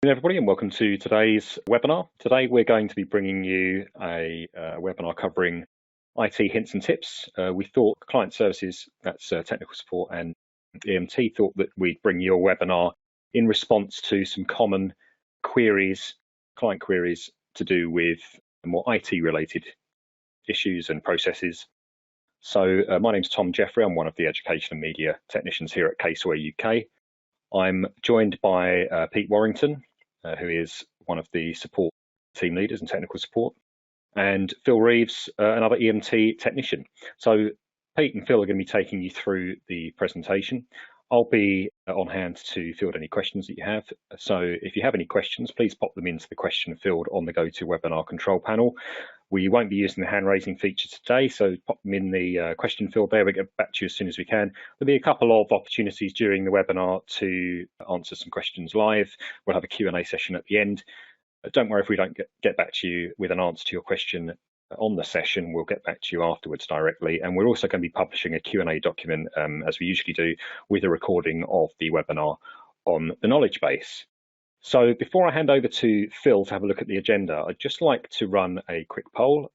Everybody, and welcome to today's webinar. Today we're going to be bringing you a webinar covering IT hints and tips. We thought client services, that's technical support and EMT, thought that we'd bring you a webinar in response to some common queries, client queries to do with more IT related issues and processes. So my name's Tom Jeffrey. I'm one of the education and media technicians here at Caseware UK. I'm joined by Pete Warrington, who is one of the support team leaders and technical support, and Phil Reeves, another EMT technician. So Pete and Phil are going to be taking you through the presentation. I'll be on hand to field any questions that you have. So if you have any questions, please pop them into the question field on the GoToWebinar control panel. We won't be using the hand raising feature today, so pop them in the question field there. We'll get back to you as soon as we can. There'll be a couple of opportunities during the webinar to answer some questions live. We'll have a Q&A session at the end. Don't worry if we don't get back to you with an answer to your question on the session. We'll get back to you afterwards directly. And we're also going to be publishing a Q&A document, as we usually do, with a recording of the webinar on the knowledge base. So before I hand over to Phil to have a look at the agenda, I'd just like to run a quick poll.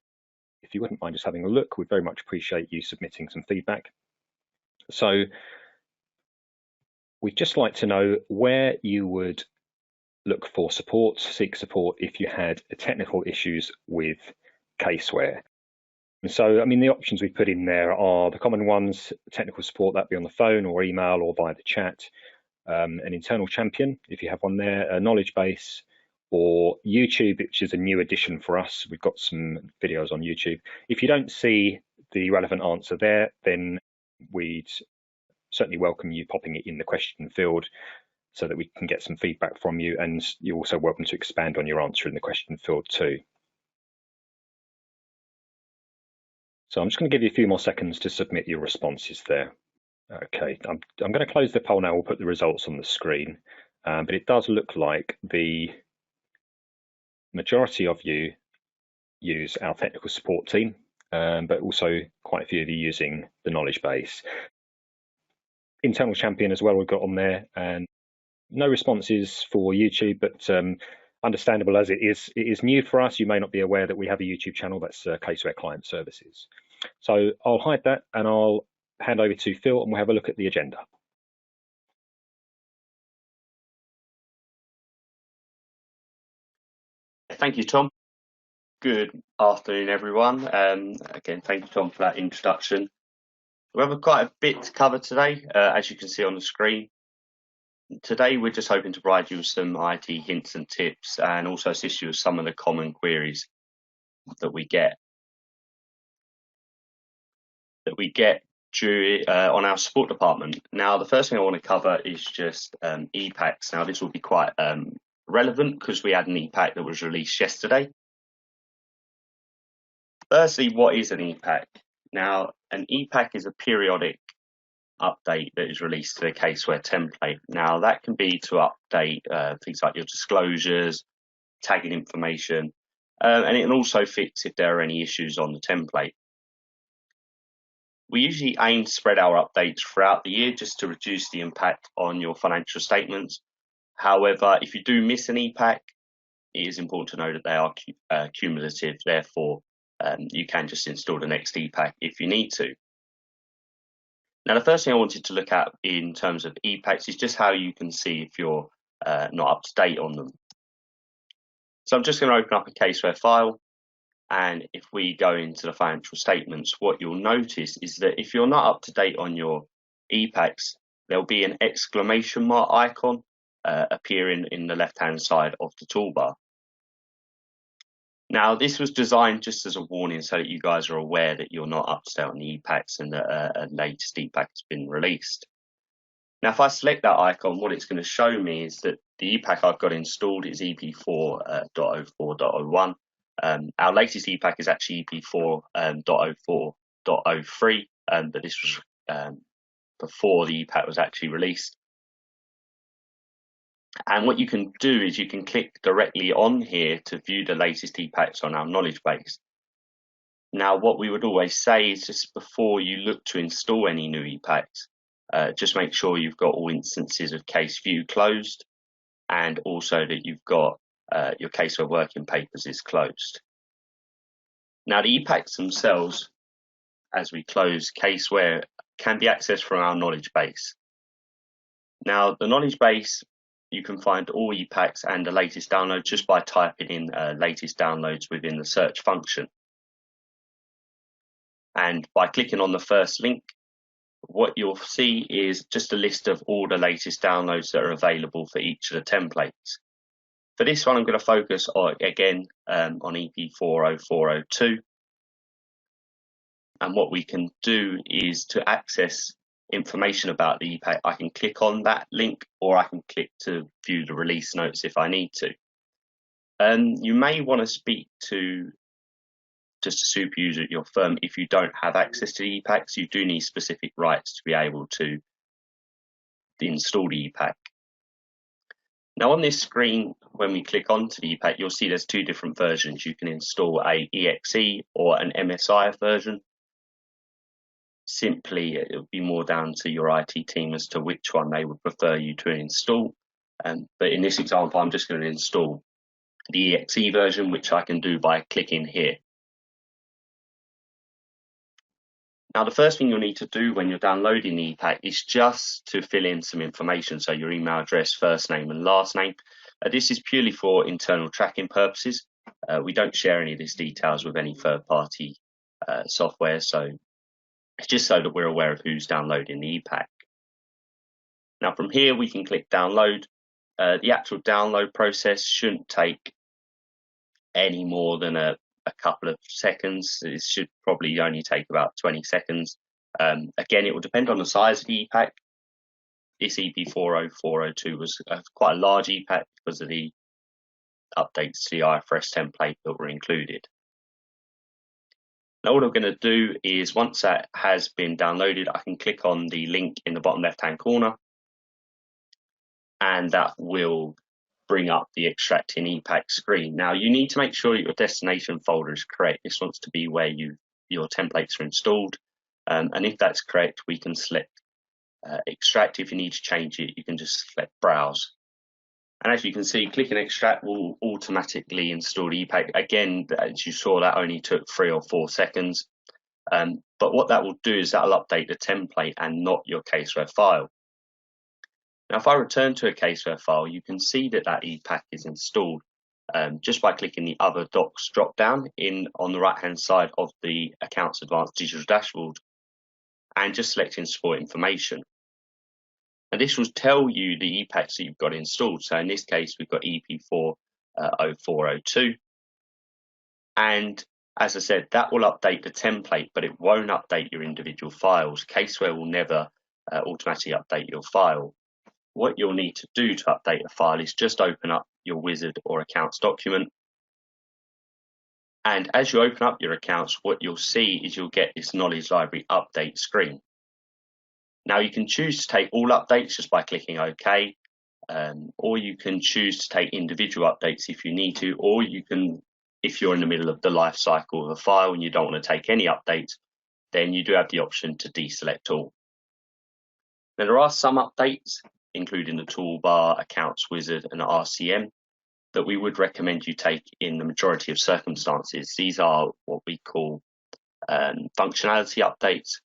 If you wouldn't mind just having a look, we'd very much appreciate you submitting some feedback. So we'd just like to know where you would look for support, seek support if you had technical issues with Caseware. And so, I mean, the options we put in there are the common ones: technical support, that'd be on the phone or email or via the chat. An internal champion, if you have one there, a knowledge base, or YouTube, which is a new addition for us. We've got some videos on YouTube. If you don't see the relevant answer there, then we'd certainly welcome you popping it in the question field so that we can get some feedback from you, and you're also welcome to expand on your answer in the question field too. So I'm just going to give you a few more seconds to submit your responses there. Okay, I'm going to close the poll now. We'll put the results on the screen, but it does look like the majority of you use our technical support team, but also quite a few of you using the knowledge base. Internal champion as well we've got on there, and no responses for YouTube, but understandable as it is new for us. You may not be aware that we have a YouTube channel, that's Caseware Client Services. So I'll hide that and I'll hand over to Phil and we'll have a look at the agenda. Thank you, Tom. Good afternoon, everyone. Again, thank you, Tom, for that introduction. We have quite a bit to cover today, as you can see on the screen. Today, we're just hoping to provide you with some IT hints and tips and also assist you with some of the common queries that we get on our support department. Now, the first thing I want to cover is just EPACs. Now, this will be quite relevant because we had an EPAC that was released yesterday. Firstly, what is an EPAC? Now, an EPAC is a periodic update that is released to the Caseware template. Now, that can be to update things like your disclosures, tagging information, and it can also fix if there are any issues on the template. We usually aim to spread our updates throughout the year just to reduce the impact on your financial statements. However, if you do miss an EPAC, it is important to know that they are cumulative. Therefore, you can just install the next EPAC if you need to. Now, the first thing I wanted to look at in terms of EPACs is just how you can see if you're not up to date on them. So I'm just going to open up a Caseware file. And if we go into the financial statements, what you'll notice is that if you're not up to date on your EPACs, there'll be an exclamation mark icon appearing in the left-hand side of the toolbar. Now, this was designed just as a warning so that you guys are aware that you're not up to date on the EPACs and that a latest EPAC has been released. Now, if I select that icon, what it's going to show me is that the EPAC I've got installed is EP4.04.01. Our latest EPAC is actually EP4.04.03, but this was before the EPAC was actually released. And what you can do is you can click directly on here to view the latest EPACs on our knowledge base. Now, what we would always say is just before you look to install any new EPACs, just make sure you've got all instances of case view closed. and also that you've got your Caseware working papers is closed. Now the EPACs themselves, as we close Caseware, can be accessed from our knowledge base. Now the knowledge base, you can find all EPACs and the latest downloads just by typing in latest downloads within the search function. And by clicking on the first link, what you'll see is just a list of all the latest downloads that are available for each of the templates. For this one, I'm going to focus on EP40402. And what we can do is to access information about the EPAC, I can click on that link, or I can click to view the release notes if I need to. You may want to speak to just a super user at your firm. If you don't have access to the EPACs, you do need specific rights to be able to install the EPAC. Now on this screen, when we click onto the EPAC, you'll see there's two different versions. You can install a EXE or an MSI version. Simply, it would be more down to your IT team as to which one they would prefer you to install. But in this example, I'm just going to install the EXE version, which I can do by clicking here. Now, the first thing you'll need to do when you're downloading the EPAC is just to fill in some information. So your email address, first name and last name. This is purely for internal tracking purposes. We don't share any of these details with any third-party software. So it's just so that we're aware of who's downloading the EPAC. Now from here, we can click download. The actual download process shouldn't take any more than a couple of seconds. It should probably only take about 20 seconds. Again, it will depend on the size of the EPAC. This EP40402 was quite a large EPAC because of the updates to the IFRS template that were included. Now what I'm going to do is, once that has been downloaded, I can click on the link in the bottom left-hand corner, and that will bring up the extracting EPAC screen. Now you need to make sure that your destination folder is correct. This wants to be where your templates are installed, and if that's correct, we can select extract. If you need to change it, you can just select browse. And as you can see, clicking extract will automatically install the EPAC. Again, as you saw, that only took 3 or 4 seconds. But what that will do is that'll update the template and not your Caseware file. Now, if I return to a Caseware file, you can see that that EPAC is installed just by clicking the Other Docs drop-down on the right-hand side of the Accounts Advanced Digital Dashboard, and just selecting Support Information. And this will tell you the EPACs that you've got installed. So in this case, we've got EP40402. And as I said, that will update the template, but it won't update your individual files. Caseware will never automatically update your file. What you'll need to do to update a file is just open up your Wizard or Accounts document. And as you open up your accounts, what you'll see is you'll get this Knowledge Library update screen. Now you can choose to take all updates just by clicking OK, or you can choose to take individual updates if you need to, or you can, if you're in the middle of the life cycle of a file and you don't want to take any updates, then you do have the option to deselect all. Now there are some updates, including the toolbar, Accounts Wizard and RCM, that we would recommend you take in the majority of circumstances. These are what we call functionality updates,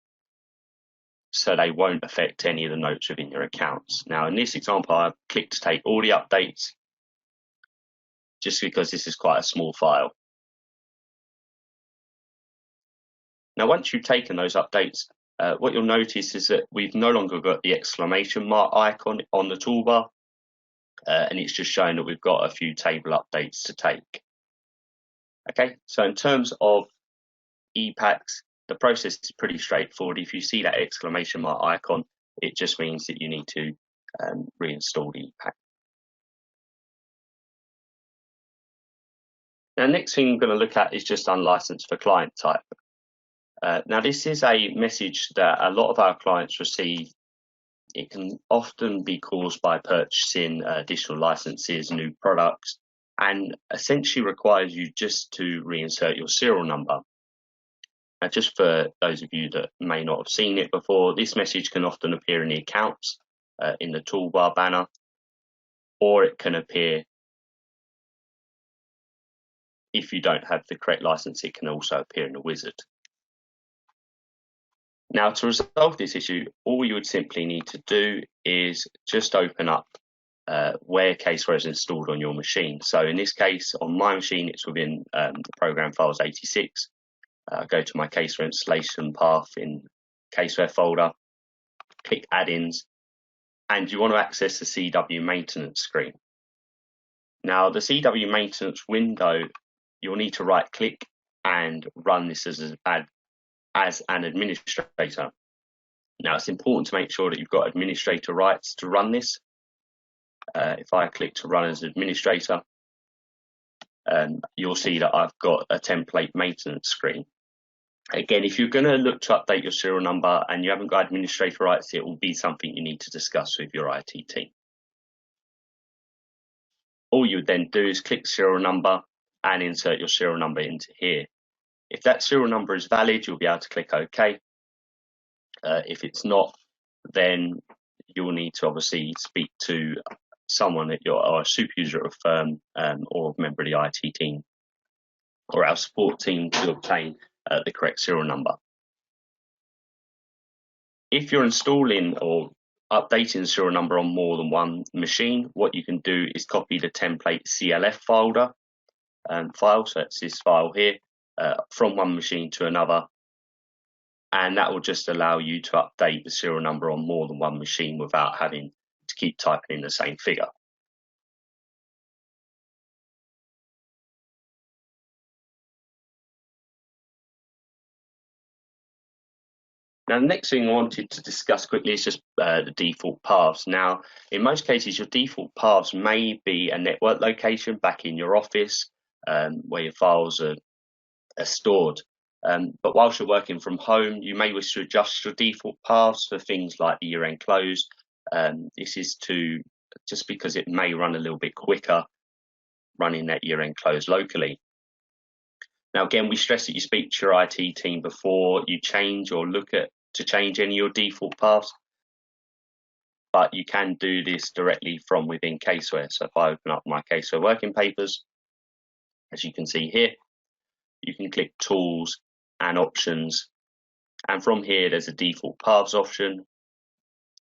so they won't affect any of the notes within your accounts. Now in this example, I've clicked to take all the updates just because this is quite a small file. Now once you've taken those updates, what you'll notice is that we've no longer got the exclamation mark icon on the toolbar, and it's just showing that we've got a few table updates to take. Okay, so in terms of EPACs, the process is pretty straightforward. If you see that exclamation mark icon, it just means that you need to reinstall the EPAC. Now, next thing I'm going to look at is just unlicensed for client type. Now, this is a message that a lot of our clients receive. It can often be caused by purchasing additional licenses, new products, and essentially requires you just to reinsert your serial number. Now, just for those of you that may not have seen it before, this message can often appear in the accounts, in the toolbar banner. or it can appear if you don't have the correct license, it can also appear in the wizard. Now, to resolve this issue, all you would simply need to do is just open up where Caseware is installed on your machine. So in this case, on my machine, it's within the program files 86. Go to my Caseware installation path in Caseware folder, click add-ins, and you want to access the CW maintenance screen. Now, the CW maintenance window, you'll need to right click and run this as an administrator. Now, it's important to make sure that you've got administrator rights to run this. If I click to run as administrator, you'll see that I've got a template maintenance screen. Again, if you're going to look to update your serial number and you haven't got administrator rights, it will be something you need to discuss with your IT team. All you would then do is click serial number and insert your serial number into here. If that serial number is valid, you'll be able to click OK. If it's not, then you'll need to obviously speak to someone at or a super user at a firm or a member of the IT team or our support team to obtain the correct serial number. If you're installing or updating the serial number on more than one machine, what you can do is copy the template CLF folder file, so it's this file here, from one machine to another, and that will just allow you to update the serial number on more than one machine without having to keep typing in the same figure. Now, the next thing I wanted to discuss quickly is just the default paths. Now, in most cases, your default paths may be a network location back in your office where your files are stored. But whilst you're working from home, you may wish to adjust your default paths for things like the year-end close. This is just because it may run a little bit quicker running that year-end close locally. Now, again, we stress that you speak to your IT team before you change or look to change any of your default paths, but you can do this directly from within Caseware. So if I open up my Caseware working papers, as you can see here, you can click Tools and Options, and from here there's a default paths option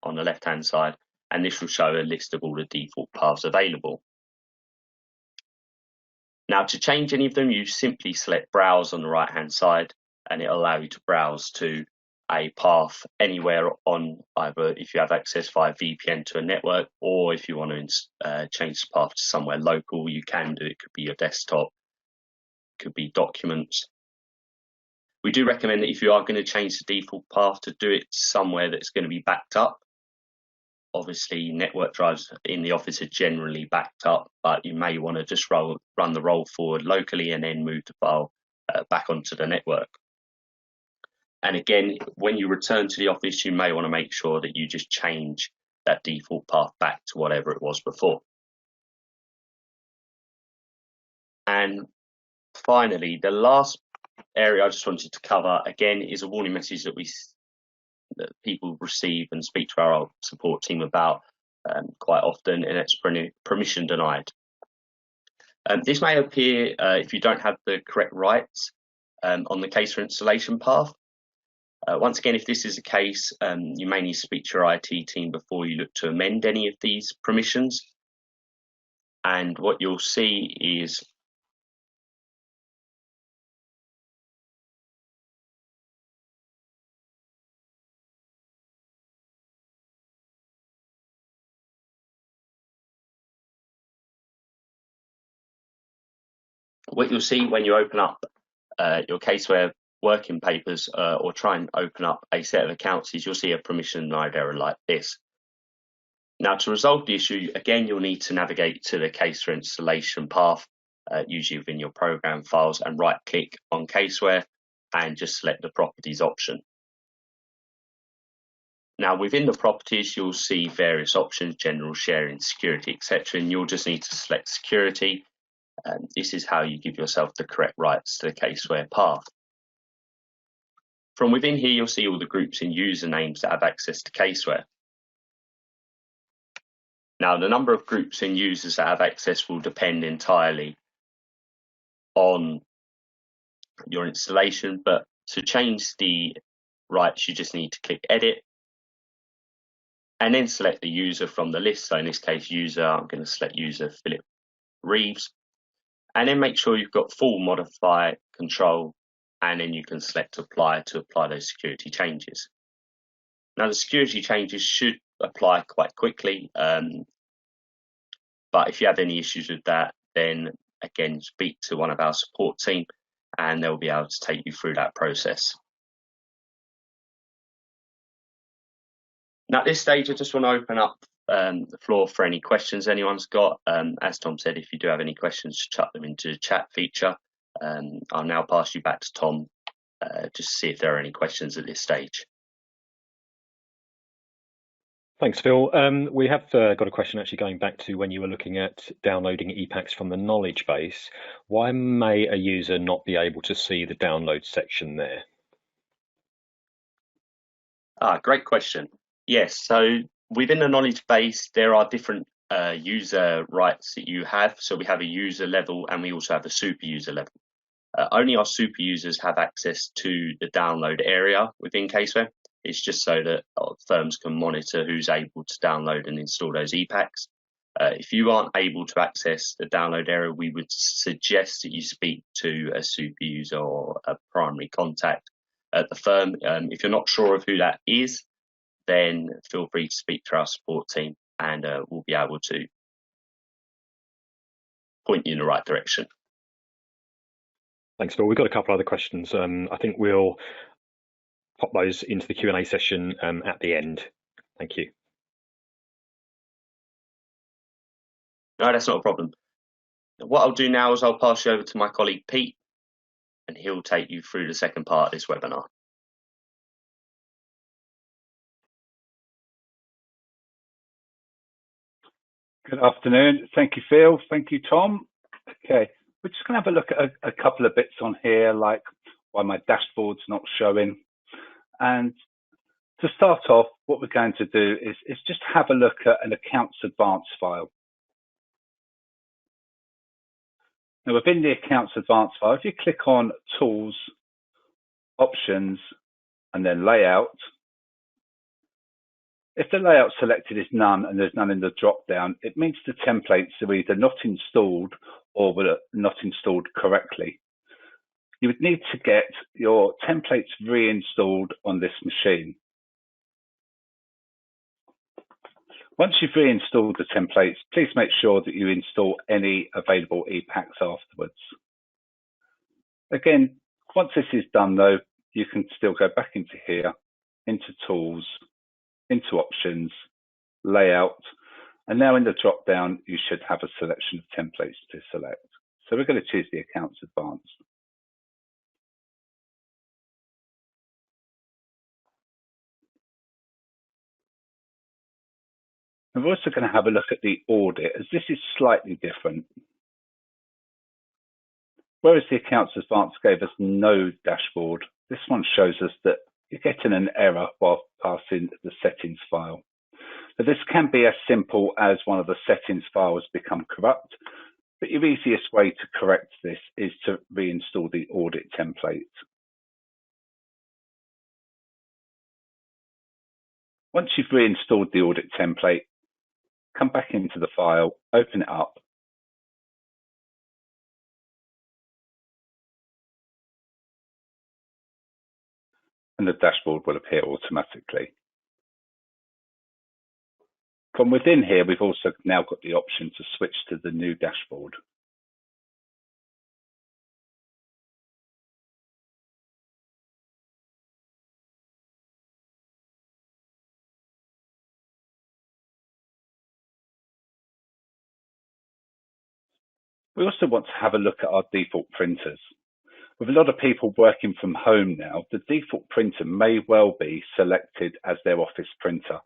on the left-hand side, and this will show a list of all the default paths available. Now, to change any of them, you simply select Browse on the right-hand side, and it'll allow you to browse to a path anywhere on either if you have access via VPN to a network, or if you want to change the path to somewhere local, you can do it. It could be your desktop, it could be documents. We do recommend that if you are going to change the default path, to do it somewhere that's going to be backed up. Obviously, network drives in the office are generally backed up, but you may want to just run the roll forward locally and then move the file back onto the network. And again, when you return to the office, you may want to make sure that you just change that default path back to whatever it was before. And finally, the last area I just wanted to cover, again, is a warning message that people receive and speak to our support team about quite often, and it's permission denied. This may appear if you don't have the correct rights on the Caseware installation path. Once again, if this is the case, you may need to speak to your IT team before you look to amend any of these permissions. And what you'll see is what you'll see when you open up your Caseware working papers or try and open up a set of accounts is you'll see a permission denied error like this. Now, to resolve the issue, again, you'll need to navigate to the Caseware installation path, usually within your program files, and right click on Caseware and just select the properties option. Now, within the properties, you'll see various options: general, sharing, security, etc. And you'll just need to select security. This is how you give yourself the correct rights to the Caseware path. From within here, you'll see all the groups and usernames that have access to Caseware. Now, the number of groups and users that have access will depend entirely on your installation, but to change the rights, you just need to click Edit and then select the user from the list. So in this case, I'm going to select user Philip Reeves, and then make sure you've got full modify control, and then you can select apply to apply those security changes. Now, the security changes should apply quite quickly, but if you have any issues with that, then again, speak to one of our support team and they'll be able to take you through that process. Now, at this stage, I just want to open up the floor for any questions anyone's got. As Tom said, if you do have any questions, chuck them into the chat feature. I'll now pass you back to Tom just to see if there are any questions at this stage. Thanks, Phil. We have got a question actually going back to when you were looking at downloading ePacks from the knowledge base. Why may a user not be able to see the download section there? Great question. Yes, so within the knowledge base, there are different user rights that you have. So we have a user level and we also have a super user level. Only our super users have access to the download area within Caseware. It's just so that firms can monitor who's able to download and install those ePacks. If you aren't able to access the download area, we would suggest that you speak to a super user or a primary contact at the firm. If you're not sure of who that is, then feel free to speak to our support team and we'll be able to point you in the right direction. Thanks, Phil. We've got a couple other questions. I think we'll pop those into the Q&A session at the end. Thank you. No, that's not a problem. What I'll do now is I'll pass you over to my colleague Pete, and he'll take you through the second part of this webinar. Good afternoon. Thank you, Phil. Thank you, Tom. Okay, we're just going to have a look at a couple of bits on here, like why my dashboard's not showing. And to start off, what we're going to do is just have a look at an accounts advanced file. Now, within the accounts advanced file, if you click on Tools, Options, and then Layout, if the layout selected is none and there's none in the drop-down, it means the templates are either not installed or were not installed correctly. You would need to get your templates reinstalled on this machine. Once you've reinstalled the templates, please make sure that you install any available ePacks afterwards. Again, once this is done though, you can still go back into here, into Tools, into Options, Layout, and now in the drop down, you should have a selection of templates to select. So we're going to choose the Accounts Advanced. And we're also going to have a look at the audit, as this is slightly different. Whereas the Accounts Advanced gave us no dashboard, this one shows us that you're getting an error while passing the settings file. But this can be as simple as one of the settings files become corrupt, but your easiest way to correct this is to reinstall the audit template. Once you've reinstalled the audit template, come back into the file, open it up, and the dashboard will appear automatically. From within here, we've also now got the option to switch to the new dashboard. We also want to have a look at our default printers. With a lot of people working from home now, the default printer may well be selected as their office printer.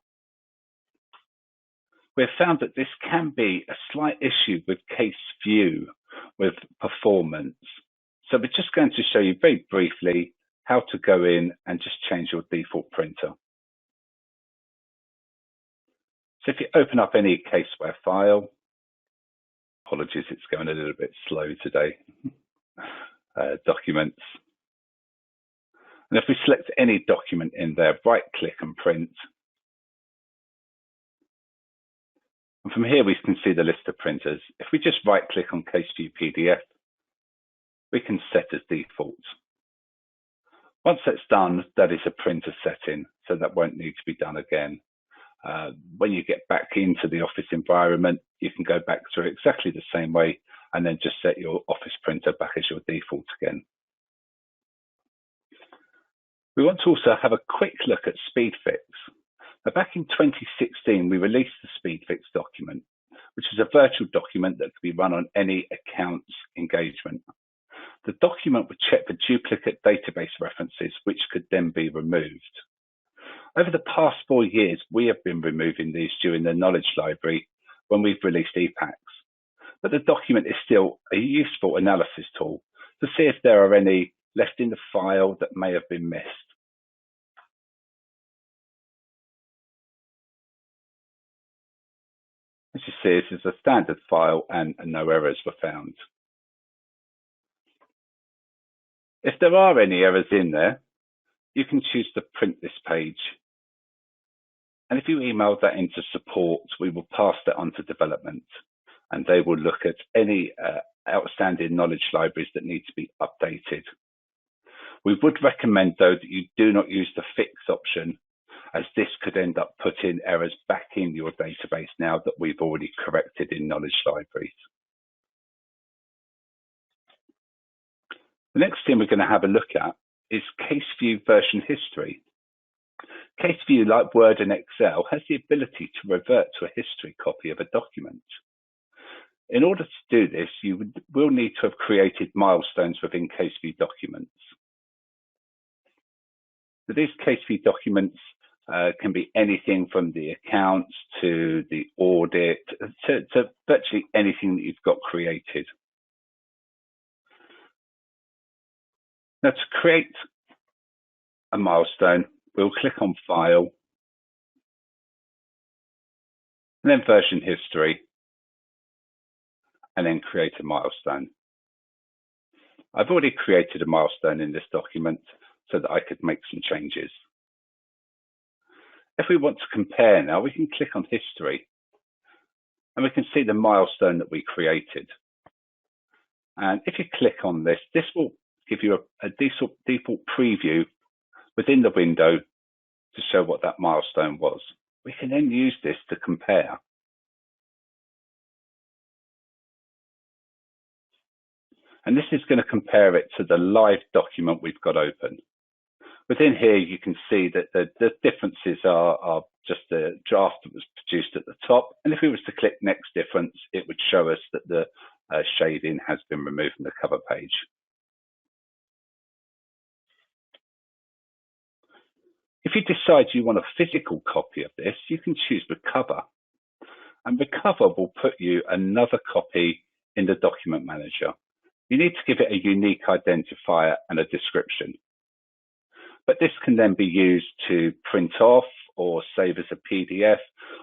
We've found that this can be a slight issue with case view with performance. So we're just going to show you very briefly how to go in and just change your default printer. So if you open up any Caseware file, apologies, it's going a little bit slow today, documents. And if we select any document in there, right click and print. And from here, we can see the list of printers. If we just right click on CaseView PDF, we can set as default. Once that's done, that is a printer setting, so that won't need to be done again. When you get back into the office environment, you can go back through exactly the same way and then just set your office printer back as your default again. We want to also have a quick look at SpeedFix. Now, back in 2016, we released the SpeedFix document, which is a virtual document that could be run on any accounts engagement. The document would check for duplicate database references, which could then be removed. Over the past 4 years, we have been removing these during the knowledge library when we've released EPACs. But the document is still a useful analysis tool to see if there are any left in the file that may have been missed. As you see, this is a standard file and no errors were found. If there are any errors in there, you can choose to print this page. And if you email that into support, we will pass that on to development, and they will look at any outstanding knowledge libraries that need to be updated. We would recommend, though, that you do not use the fix option, as this could end up putting errors back in your database now that we've already corrected in knowledge libraries. The next thing we're going to have a look at is CaseView version history. CaseView, like Word and Excel, has the ability to revert to a history copy of a document. In order to do this, you will need to have created milestones within CaseView documents. So these CaseView documents can be anything from the accounts to the audit, to virtually anything that you've got created. Now, to create a milestone, we'll click on File, and then Version History, and then create a milestone. I've already created a milestone in this document so that I could make some changes. If we want to compare now, we can click on History, and we can see the milestone that we created. And if you click on this, this will give you a default preview within the window to show what that milestone was. We can then use this to compare. And this is going to compare it to the live document we've got open. Within here, you can see that the differences are just the draft that was produced at the top. And if we was to click Next Difference, it would show us that the shading has been removed from the cover page. If you decide you want a physical copy of this, you can choose Recover. And Recover will put you another copy in the document manager. You need to give it a unique identifier and a description. But this can then be used to print off or save as a PDF,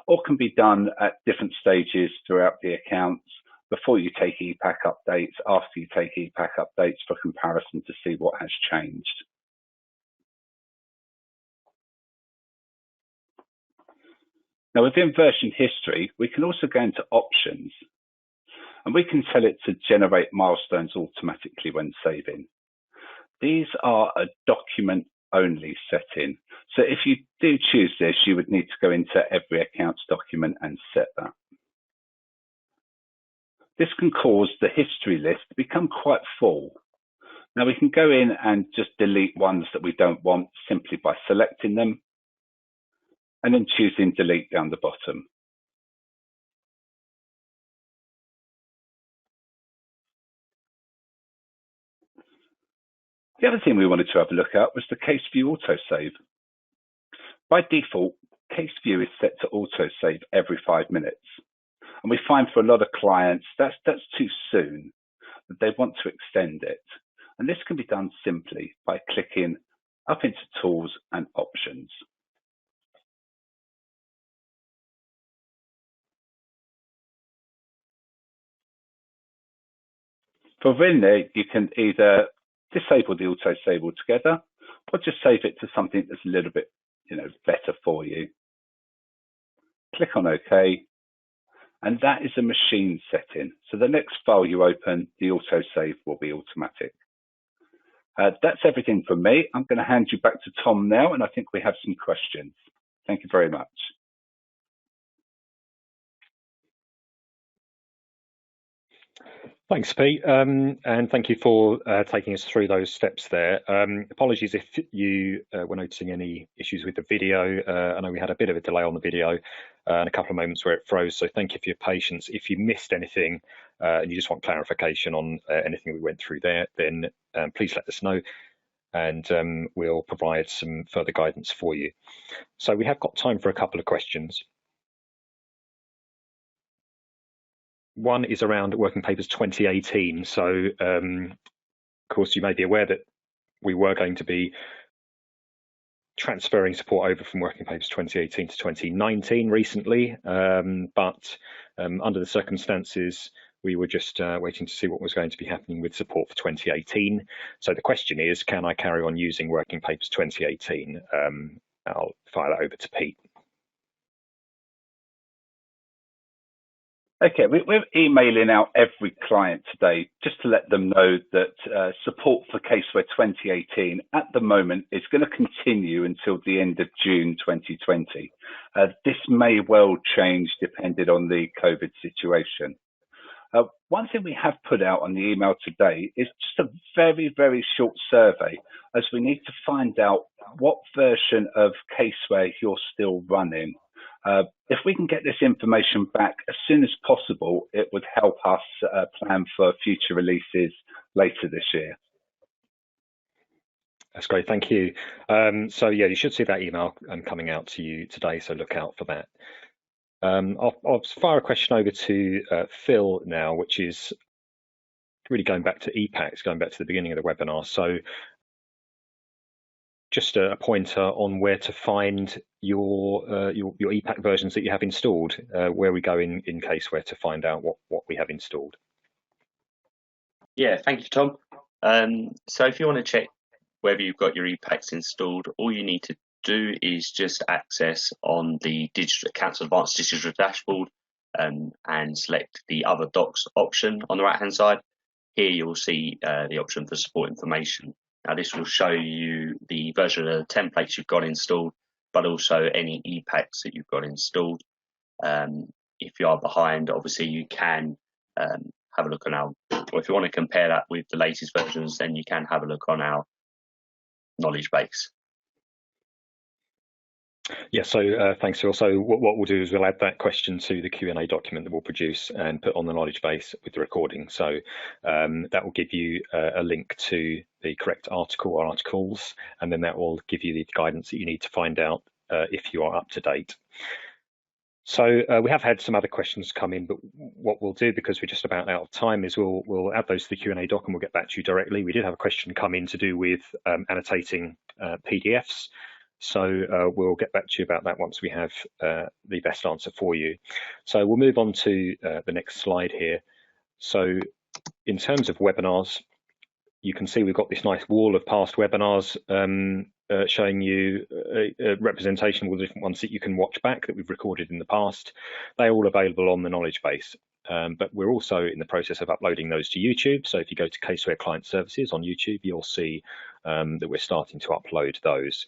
or can be done at different stages throughout the accounts, before you take EPAC updates, after you take EPAC updates, for comparison to see what has changed. Now, within version history, we can also go into options, and we can tell it to generate milestones automatically when saving. These are a document-only setting. So if you do choose this, you would need to go into every accounts document and set that. This can cause the history list to become quite full. Now, we can go in and just delete ones that we don't want simply by selecting them, and then choosing delete down the bottom. The other thing we wanted to have a look at was the CaseView Autosave. By default, CaseView is set to autosave every 5 minutes. And we find for a lot of clients that's too soon, that they want to extend it. And this can be done simply by clicking up into Tools and Options. Within there, you can either disable the autosave altogether, or just save it to something that's a little bit, better for you. Click on OK, and that is a machine setting. So the next file you open, the autosave will be automatic. That's everything from me. I'm going to hand you back to Tom now, and I think we have some questions. Thank you very much. Thanks, Pete, and thank you for taking us through those steps there. Apologies if you were noticing any issues with the video. I know we had a bit of a delay on the video and a couple of moments where it froze, so thank you for your patience. If you missed anything and you just want clarification on anything we went through there, then please let us know, and we'll provide some further guidance for you. So we have got time for a couple of questions. One is around Working Papers 2018. So, of course, you may be aware that we were going to be transferring support over from Working Papers 2018 to 2019 recently, but under the circumstances, we were just waiting to see what was going to be happening with support for 2018. So the question is, can I carry on using Working Papers 2018? I'll fire that over to Pete. Okay, we're emailing out every client today just to let them know that support for Caseware 2018 at the moment is going to continue until the end of June 2020. This may well change depending on the COVID situation. One thing we have put out on the email today is just a very, very short survey, as we need to find out what version of Caseware you're still running. If we can get this information back as soon as possible, it would help us plan for future releases later this year. That's great, thank you. So yeah, you should see that email coming out to you today, so look out for that. I'll fire a question over to Phil now, which is really going back to EPACs, going back to the beginning of the webinar. So just a pointer on where to find your EPAC versions that you have installed, where we go in Caseware to find out what we have installed. Yeah, thank you, Tom. So if you want to check whether you've got your EPACs installed, all you need to do is just access on the Digital Accounts Advanced Digital Dashboard and select the Other Docs option on the right-hand side. Here you'll see the option for support information. Now this will show you the version of the templates you've got installed, but also any EPACs that you've got installed. If you are behind, obviously you can have a look on our, or if you want to compare that with the latest versions, then you can have a look on our knowledge base. Yeah, so thanks, Phil. So what we'll do is we'll add that question to the Q&A document that we'll produce and put on the knowledge base with the recording. So that will give you a link to the correct article or articles, and then that will give you the guidance that you need to find out if you are up to date. So we have had some other questions come in, but what we'll do, because we're just about out of time, is we'll add those to the Q&A doc and we'll get back to you directly. We did have a question come in to do with annotating PDFs. So we'll get back to you about that once we have the best answer for you. So we'll move on to the next slide here. So in terms of webinars, you can see we've got this nice wall of past webinars showing you a representation of all the different ones that you can watch back that we've recorded in the past. They're all available on the knowledge base. But we're also in the process of uploading those to YouTube. So if you go to Caseware Client Services on YouTube, you'll see that we're starting to upload those.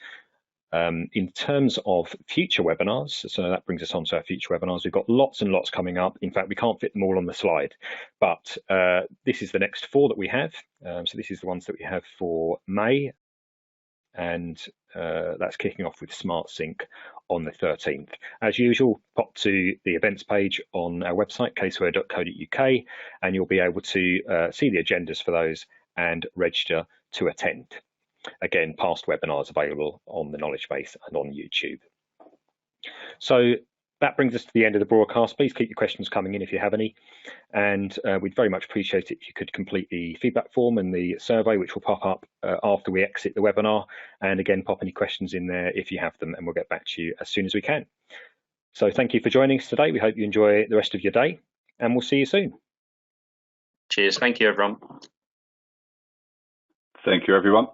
In terms of future webinars, so that brings us on to our future webinars. We've got lots and lots coming up. In fact, we can't fit them all on the slide, but this is the next 4 that we have. So this is the ones that we have for May, and that's kicking off with Smart Sync on the 13th. As usual, pop to the events page on our website, caseware.co.uk, and you'll be able to see the agendas for those and register to attend. Again, past webinars available on the knowledge base and on YouTube. So that brings us to the end of the broadcast. Please keep your questions coming in if you have any, and we'd very much appreciate it if you could complete the feedback form and the survey, which will pop up after we exit the webinar. And again, pop any questions in there if you have them, and we'll get back to you as soon as we can. So thank you for joining us today. We hope you enjoy the rest of your day, and we'll see you soon. Cheers. Thank you, everyone. Thank you, everyone.